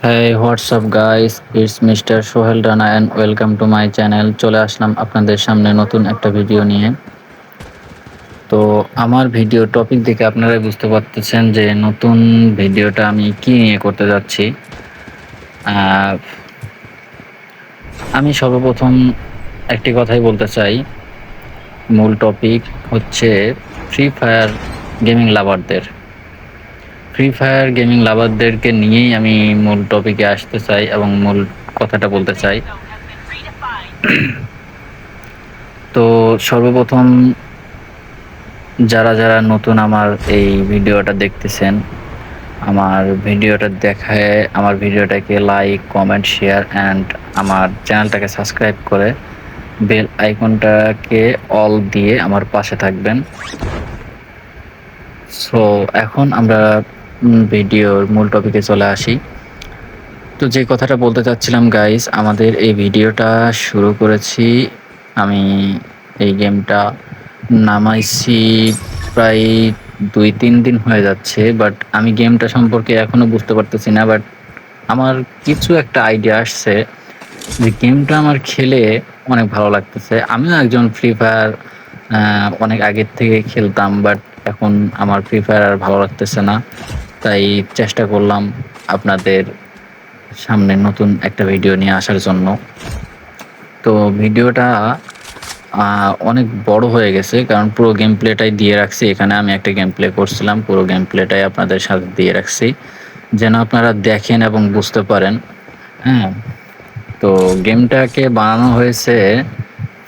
Hey, what's up guys? It's Mr. Sohel Rana and welcome to my channel. চলে আসলাম আপনাদের সামনে নতুন একটা ভিডিও নিয়ে। তো আমার ভিডিও টপিক দেখে আপনারা বুঝতে পারতেছেন যে নতুন ভিডিওটা আমি কি নিয়ে করতে যাচ্ছি। আহ, আমি সর্বপ্রথম একটি কথাই বলতে চাই। মূল টপিক হচ্ছে ফ্রি ফায়ার গেমিং লাভারদের। ফ্রি ফায়ার গেমিং লাভারদেরকে নিয়েই আমি মূল টপিকে আসতে চাই এবং মূল কথাটা বলতে চাই। তো সর্বপ্রথম যারা নতুন আমার এই ভিডিওটা দেখতেছেন, আমার ভিডিওটা দেখায় আমার ভিডিওটাকে লাইক, কমেন্ট, শেয়ার অ্যান্ড আমার চ্যানেলটাকে সাবস্ক্রাইব করে বেল আইকনটাকে অল দিয়ে আমার পাশে থাকবেন। সো এখন আমরা ভিডিওর মূল টপিকে চলে আসি। তো যে কথাটা বলতে চাচ্ছিলাম গাইস, আমাদের এই ভিডিওটা শুরু করেছি আমি এই গেমটা নামাইছি প্রায় 2-3 দিন হয়ে যাচ্ছে, বাট আমি গেমটা সম্পর্কে এখনও বুঝতে পারতেছি না। বাট আমার কিছু একটা আইডিয়া আসছে যে গেমটা আমার খেলে অনেক ভালো লাগতেছে। আমিও একজন ফ্রি ফায়ার অনেক আগের থেকে খেলতাম, বাট এখন আমার ফ্রি ফায়ার আর ভালো লাগতেছে না। তাই চেষ্টা করলাম আপনাদের সামনে নতুন একটা ভিডিও নিয়ে আসার জন্য। তো ভিডিওটা অনেক বড় হয়ে গেছে, কারণ পুরো গেম প্লেটাই দিয়ে রাখছি। এখানে আমি একটা গেম প্লে করছিলাম, পুরো গেম প্লেটাই আপনাদের সাথে দিয়ে রাখছি যেন আপনারা দেখেন এবং বুঝতে পারেন। হ্যাঁ, তো গেমটাকে বানানো হয়েছে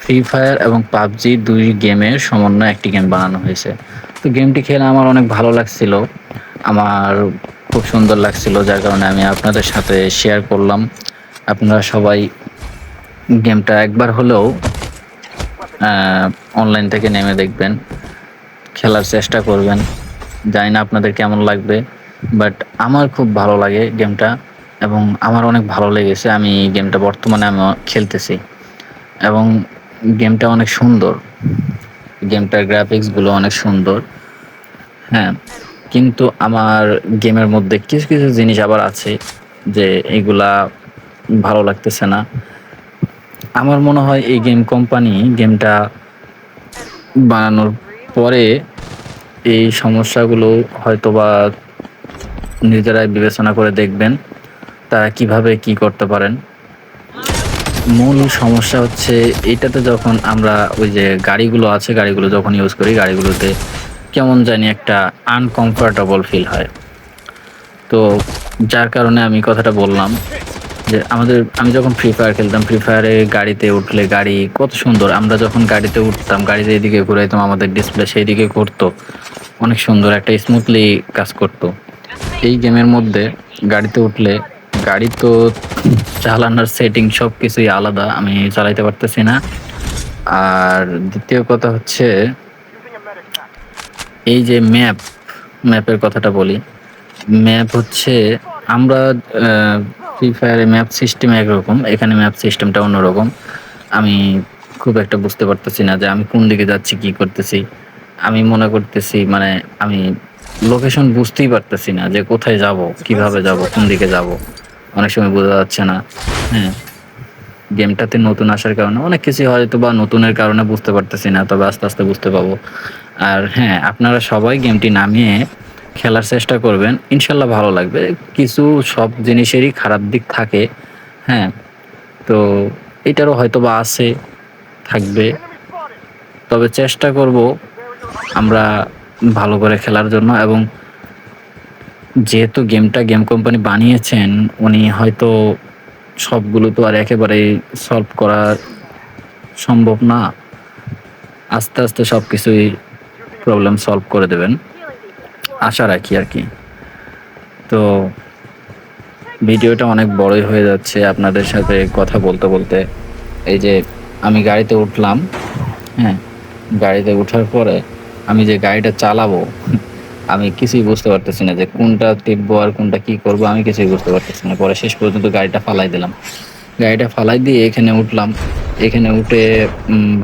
ফ্রি ফায়ার এবং পাবজি দুই গেমের সমন্বয়ে একটি গেম বানানো হয়েছে। তো গেমটি খেলে আমার অনেক ভালো লাগছিল, আমার খুব সুন্দর লাগছিল, যার কারণে আমি আপনাদের সাথে শেয়ার করলাম। আপনারা সবাই গেমটা একবার হলেও অনলাইন থেকে নেমে দেখবেন, খেলার চেষ্টা করবেন। জানি না আপনাদের কেমন লাগবে, বাট আমার খুব ভালো লাগে গেমটা এবং আমার অনেক ভালো লেগেছে। আমি গেমটা বর্তমানে আমি খেলতেছি এবং গেমটা অনেক সুন্দর, গেমটার গ্রাফিক্সগুলো অনেক সুন্দর। হ্যাঁ, কিন্তু আমার গেমের মধ্যে কিছু কিছু জিনিস আবার আছে যে এগুলা ভালো লাগতেছে না। আমার মনে হয় এই গেম কোম্পানি গেমটা বানানোর পরে এই সমস্যাগুলো হয়তোবা নিজেরাই বিবেচনা করে দেখবেন তারা কিভাবে কি করতে পারেন। মূল সমস্যা হচ্ছে এটাতে, যখন আমরা ওই যে গাড়িগুলো আছে, গাড়িগুলো যখন ইউজ করি, গাড়িগুলোতে কেমন জানি একটা আনকমফোর্টেবল ফিল হয়। তো যার কারণে আমি কথাটা বললাম যে আমি যখন ফ্রি ফায়ার খেলতাম, ফ্রি ফায়ারে গাড়িতে উঠলে গাড়ি কত সুন্দর, আমরা যখন গাড়িতে উঠতাম, গাড়িতে এদিকে ঘুরাইতাম, আমাদের ডিসপ্লে সেই দিকে ঘুরতো, অনেক সুন্দর একটা স্মুথলি কাজ করতো। এই গেমের মধ্যে গাড়িতে উঠলে গাড়ি তো চালানোর সেটিং সব কিছুই আলাদা, আমি চালাইতে পারতেছি না। আর দ্বিতীয় কথা হচ্ছে এই যে ম্যাপের কথাটা বলি। ম্যাপ হচ্ছে আমরা ফ্রি ফায়ারে ম্যাপ সিস্টেম একরকম, এখানে ম্যাপ সিস্টেমটা অন্যরকম। আমি খুব একটা বুঝতে পারতেছি না যে আমি কোন দিকে যাচ্ছি, কি করতেছি। আমি মনে করতেছি মানে আমি লোকেশন বুঝতেই পারতেছি না যে কোথায় যাব, কিভাবে যাব, কোন দিকে যাব, অনেক সময় বোঝা যাচ্ছে না। হ্যাঁ, গেমটাতে নতুন আসার কারণে অনেক কিছু হয়তো বা নতুনের কারণে বুঝতে পারতেছি না, তবে আস্তে আস্তে বুঝতে পাবো। আর হ্যাঁ, আপনারা সবাই গেমটি নামিয়ে খেলার চেষ্টা করবেন, ইনশাল্লাহ ভালো লাগবে। কিছু সব জিনিসেরই খারাপ দিক থাকে, হ্যাঁ, তো এটারও হয়তো বা আছে, থাকবে, তবে চেষ্টা করব আমরা ভালো করে খেলার জন্য। এবং যেহেতু গেম কোম্পানি বানিয়েছেন, উনি হয়তো সবগুলো তো আর একেবারেই সলভ করা সম্ভব না, আস্তে আস্তে সব কিছুই প্রবলেম সলভ করে দেবেন, আশা রাখি আর কি। তো ভিডিওটা অনেক বড়ই হয়ে যাচ্ছে আপনাদের সাথে কথা বলতে বলতে। এই যে আমি গাড়িতে উঠলাম, হ্যাঁ, গাড়িতে ওঠার পরে আমি যে গাড়িটা চালাবো আমি কিছুই বুঝতে পারতেছি না যে কোনটা টিপবো আর কোনটা কি করবো, আমি কিছুই বুঝতে পারতেছি না। পরে শেষ পর্যন্ত গাড়িটা ফালাই দিলাম, গাড়িটা ফালাই দিয়ে এখানে উঠলাম। এখানে উঠে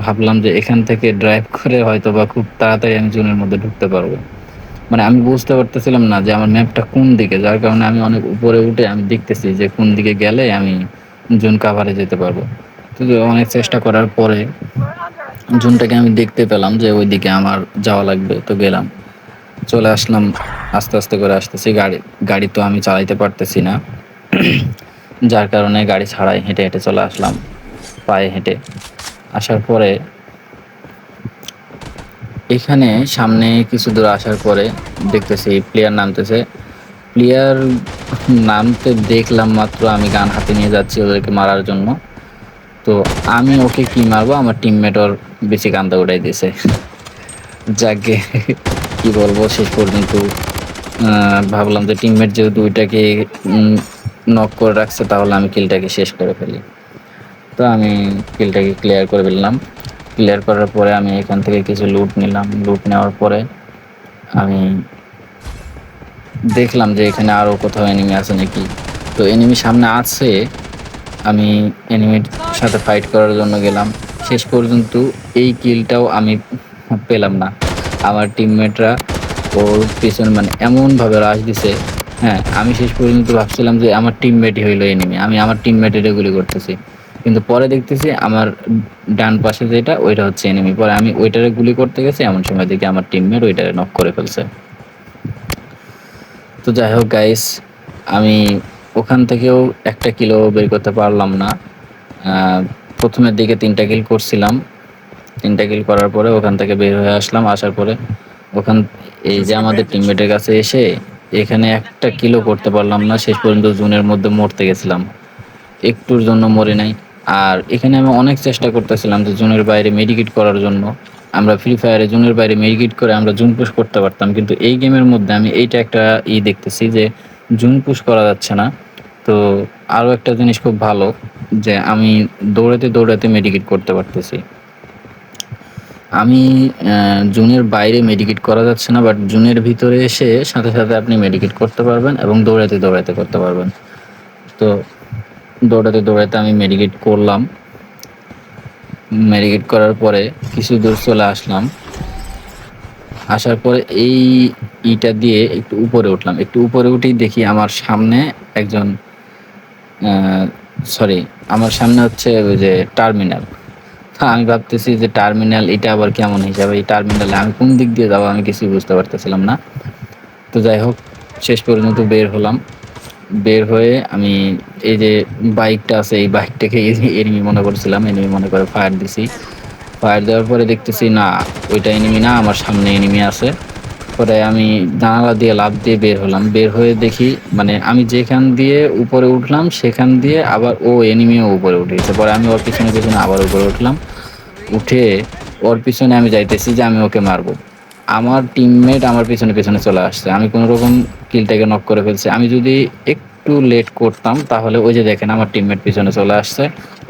ভাবলাম যে এখান থেকে ড্রাইভ করে হয়তো বা খুব তাড়াতাড়ি আমি জোনের মধ্যে ঢুকতে পারবো। মানে আমি বুঝতে পারতেছিলাম না যে আমার ম্যাপটা কোন দিকে, যার কারণে আমি অনেক উপরে উঠে আমি দেখতেছি যে কোন দিকে গেলে আমি জোন কাভারে যেতে পারবো। তো অনেক চেষ্টা করার পরে জোনটাকে আমি দেখতে পেলাম যে ওই দিকে আমার যাওয়া লাগবে, তো গেলাম, চলে আসলাম। আস্তে আস্তে করে আসতেছি, গাড়ি গাড়ি তো আমি চালাইতে পারতেছি না, যার কারণে গাড়ি ছাড়াই হেঁটে হেঁটে চলে আসলাম, পায়ে হেঁটে আসার পরে এখানে সামনে কিছু দূর আসার পরে দেখতেছি প্লেয়ার নামতেছে। প্লেয়ার নামতে দেখলাম মাত্র আমি গান হাতে নিয়ে যাচ্ছি ওদেরকে মারার জন্য। তো আমি ওকে কি মারবো, আমার টিমমেট ওর বেশি কান্দা উঠাই দিয়েছে। যাকে কি বলবো, শেষ পর্যন্ত ভাবলাম যে টিমমেট যেহেতু ওইটাকে নক করে রাখছে তাহলে আমি কিলটাকে শেষ করে ফেলি। তো আমি কিলটাকে ক্লিয়ার করে ফেললাম। ক্লিয়ার করার পরে আমি এখান থেকে কিছু লুট নিলাম। লুট নেওয়ার পরে আমি দেখলাম যে এখানে আরও কোথাও এনিমি আছে নাকি। তো এনিমি সামনে আছে, আমি এনিমির সাথে ফাইট করার জন্য গেলাম। শেষ পর্যন্ত এই কিলটাও আমি পেলাম না। আমার টিমমেটরা ওর পিছনে মানে এমনভাবে রাশ দিছে, হ্যাঁ আমি শেষ পর্যন্ত ভাবছিলাম যে আমার টিমমেটই হইলো এনিমি, আমি আমার টিমমেটের গুলি করতেছি, কিন্তু পরে দেখতেছি আমার ডান পাশে যেটা ওইটা হচ্ছে এনিমি। পরে আমি ওইটারে গুলি করতে গেছি, এমন সময় দেখি আমার টিমমেট ওইটারে নক করে ফেলছে। তো যাই হোক গাইস, আমি ওখান থেকেও একটা কিলো বের করতে পারলাম না। প্রথমের দিকে 3টা কিল করছিলাম, 3টা কিল করার পরে ওখান থেকে বের হয়ে আসলাম। আসার পরে ওখান এই যে আমাদের টিমমেটের কাছে এসে এখানে একটা কিলো করতে পারলাম না। শেষ পর্যন্ত জুনের মধ্যে মরতে গেছিলাম, একটুর জন্য মরে নাই। আর এখানে আমি অনেক চেষ্টা করতেছিলাম যে জোনের বাইরে মেডিকেট করার জন্য। আমরা ফ্রি ফায়ারে জোনের বাইরে মেডিকেট করে আমরা জুন পুশ করতে পারতাম, কিন্তু এই গেমের মধ্যে আমি এইটা একটা দেখতেছি যে জুন পুশ করা যাচ্ছে না। তো আরও একটা জিনিস খুব ভালো যে আমি দৌড়াতে দৌড়াতে মেডিকেট করতে পারতেছি। আমি জুনের বাইরে মেডিকেট করা যাচ্ছে না, বাট জুনের ভিতরে এসে সাথে সাথে আপনি মেডিকেট করতে পারবেন এবং দৌড়াতে দৌড়াতে করতে পারবেন। তো দৌড়াতে দৌড়াতে আমি মেডিকেট করলাম। মেডিকেট করার পরে কিছু দূর চলে আসলাম। আসার পরে এই ইটা দিয়ে একটু উপরে উঠলাম। একটু উপরে উঠেই দেখি আমার সামনে একজন, সরি আমার সামনে হচ্ছে ওই যে টার্মিনাল। আমি ভাবতেছি যে টার্মিনাল এটা আবার কেমন হিসাবে, এই টার্মিনালে আমি কোন দিক দিয়ে যাবো আমি কিছুই বুঝতে পারতেছিলাম না। তো যাই হোক, শেষ পর্যন্ত বের হলাম। বের হয়ে আমি এই যে বাইকটা আছে এই বাইকটাকে এনিমি মনে করছিলাম, এনিমি মনে করে ফায়ার দিছি। ফায়ার দেওয়ার পরে দেখতেছি না ওইটা এনিমি না, আমার সামনে এনিমি আছে। পরে আমি জানালা দিয়ে লাফ দিয়ে বের হলাম। বের হয়ে দেখি মানে আমি যেখান দিয়ে উপরে উঠলাম সেখান দিয়ে আবার ও এনিমিও উপরে উঠে গেছে। পরে আমি ওর পিছনে পিছনে আবার উপরে উঠলাম। উঠে ওর পিছনে আমি যাইতেছি যে আমি ওকে মারবো। আমার টিমমেট আমার পিছনে পিছনে চলে আসছে। আমি কোনো রকম কিলটাকে নক করে ফেলছি। আমি যদি একটু লেট করতাম তাহলে ওই যে দেখেন আমার টিমমেট পিছনে চলে আসছে,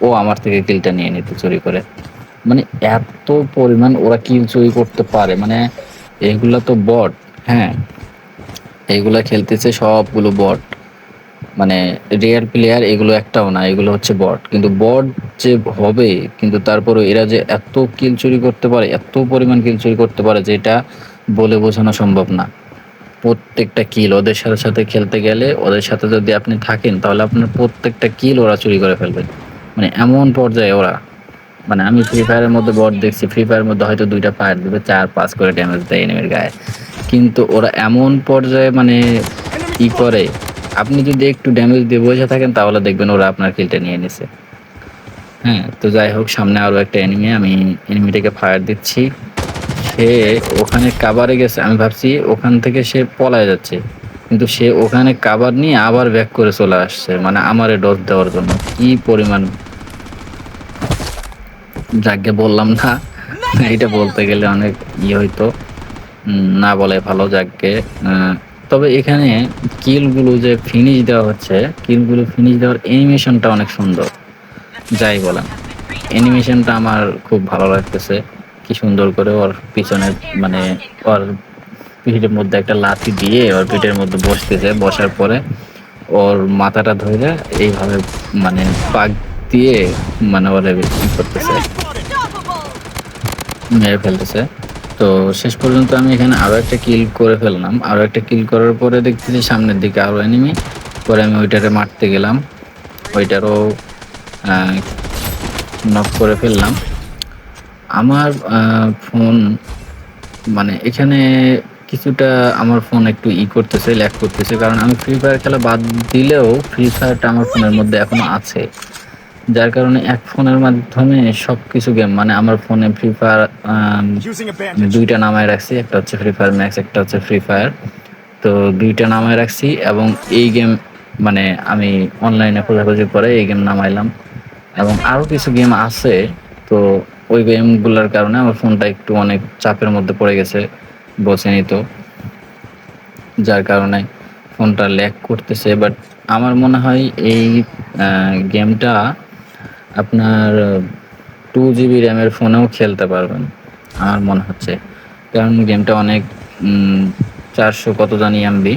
ও আমার থেকে কিলটা নিয়ে নিত চুরি করে। মানে এত পরিমাণ ওরা কিল চুরি করতে পারে, মানে এইগুলা তো বট। হ্যাঁ, এইগুলা খেলতেছে সবগুলো বট, মানে রিয়েল প্লেয়ার এগুলো একটাও না, এগুলো হচ্ছে বট। কিন্তু বট যে হবে, কিন্তু তারপরে এরা যে এত কিল চুরি করতে পারে, এত পরিমাণ কিল চুরি করতে পারে যেটা বলে বোঝানো সম্ভব না। প্রত্যেকটা কিল ওদের সাথে সাথে খেলতে গেলে, ওদের সাথে যদি আপনি থাকেন তাহলে আপনার প্রত্যেকটা কিল ওরা চুরি করে ফেলবে, মানে এমন পর্যায়ে ওরা। মানে আমি ফ্রি ফায়ারের মধ্যে বট দেখছি, ফ্রি ফায়ারের মধ্যে হয়তো 2টা ফায়ার দেবে, 4-5 করে ড্যামেজ দেয় এনিমির গায়ে, কিন্তু ওরা এমন পর্যায়ে মানে ই করে, আপনি যদি একটু ড্যামেজ দিয়ে বসে থাকেন তাহলে দেখবেন ওরা আপনার কিলটা নিয়ে নিছে। হ্যাঁ, তো যাই হোক, সামনে আরও একটা এনিমি, আমি এনিমিটাকে ফায়ার দিচ্ছি। সে ওখানে কাভারে গেছে, আমি ভাবছি ওখান থেকে সে পলায় যাচ্ছে, কিন্তু সে ওখানে কাভার নিয়ে আবার ব্যাক করে চলে আসছে, মানে আমারে ডজ দেওয়ার জন্য। কি পরিমাণ, যাকে বললাম না, এটা বলতে গেলে অনেক হইতো, না বলে ভালো। যাকে তবে এখানে কিলগুলো যে ফিনিশ দেওয়া হচ্ছে, কিলগুলো ফিনিশ দেওয়ার অ্যানিমেশনটা অনেক সুন্দর। যাই বলেন, অ্যানিমেশনটা আমার খুব ভালো লাগতেছে। কি সুন্দর করে ওর পিছনে মানে ওর পিঠের মধ্যে একটা লাথি দিয়ে ওর পিঠের মধ্যে বসতেছে, বসার পরে ওর মাথাটা ধরে এইভাবে মানে পাক দিয়ে মানে ওরে ই করতেছে, মেরে ফেলতেছে। তো তো শেষ পর্যন্ত আমি এখানে আরও একটা কিল করে ফেললাম। আরও একটা কিল করার পরে দেখতেছি সামনের দিকে আরও এনিমি। পরে আমি ওইটারে মারতে গেলাম, ওইটারও নক করে ফেললাম। আমার ফোন মানে এখানে কিছুটা আমার ফোন একটু করতেছে, ল্যাগ করতেছে, কারণ আমি ফ্রি ফায়ার খেলা বাদ দিলেও ফ্রি ফায়ারটা আমার ফোনের মধ্যে এখনও আছে। যার কারণে এক ফোনের মাধ্যমে সব কিছু গেম, মানে আমার ফোনে ফ্রি ফায়ার দুইটা নামায় রাখছি, একটা হচ্ছে ফ্রি ফায়ার ম্যাক্স, একটা হচ্ছে ফ্রি ফায়ার। তো দুইটা নামায় রাখছি এবং এই গেম মানে আমি অনলাইনে খোঁজাখুঁজি করে এই গেম নামাইলাম, এবং আরও কিছু গেম আছে। তো ওই গেমগুলোর কারণে আমার ফোনটা একটু অনেক চাপের মধ্যে পড়ে গেছে, বোঝেনি তো, যার কারণে ফোনটা ল্যাগ করতেছে। বাট আমার মনে হয় এই গেমটা আপনার 2 GB র্যামের ফোনেও খেলতে পারবেন আমার মনে হচ্ছে, কারণ গেমটা অনেক 400 কত জানি এমবি।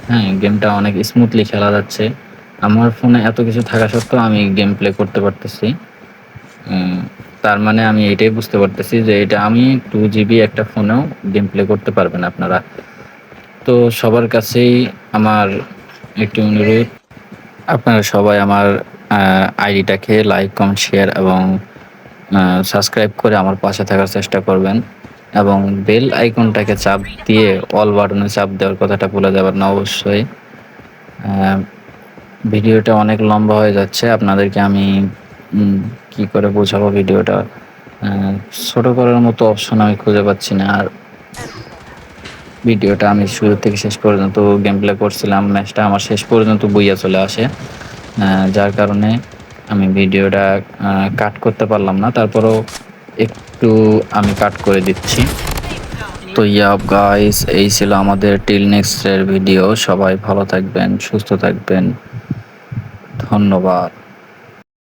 হ্যাঁ, গেমটা অনেক স্মুথলি খেলা যাচ্ছে। আমার ফোনে এত কিছু থাকা সত্ত্বেও আমি গেম প্লে করতে পারতেছি। তার মানে আমি এটাই বুঝতে পারতেছি যে এটা আমি 2 GB একটা ফোনেও গেম প্লে করতে পারবেন আপনারা। তো সবার কাছেই আমার একটি অনুরোধ, আপনারা সবাই আমার আইডিটাকে লাইক, কমেন্ট, শেয়ার এবং সাবস্ক্রাইব করে আমার পাশে থাকার চেষ্টা করবেন, এবং বেল আইকনটাকে চাপ দিয়ে অল বাটনে চাপ দেওয়ার কথাটা ভুলে যাবেন না অবশ্যই। ভিডিওটা অনেক লম্বা হয়ে যাচ্ছে, আপনাদেরকে আমি কি করে বোঝাবো ভিডিওটা, ছোট করার মতো অপশন আমি খুঁজে পাচ্ছি না। আর ভিডিওটা আমি শুরু থেকে শেষ পর্যন্ত গেম প্লে করছিলাম, ম্যাচটা আমার শেষ পর্যন্ত বইয়া চলে আসে, যার কারণে আমি ভিডিওটা কাট করতে পারলাম না, তারপরেও একটু আমি কাট করে দিচ্ছি। তো গাইস, এই ছিল আমাদের টিল নেক্সটের ভিডিও। সবাই ভালো থাকবেন, সুস্থ থাকবেন, ধন্যবাদ।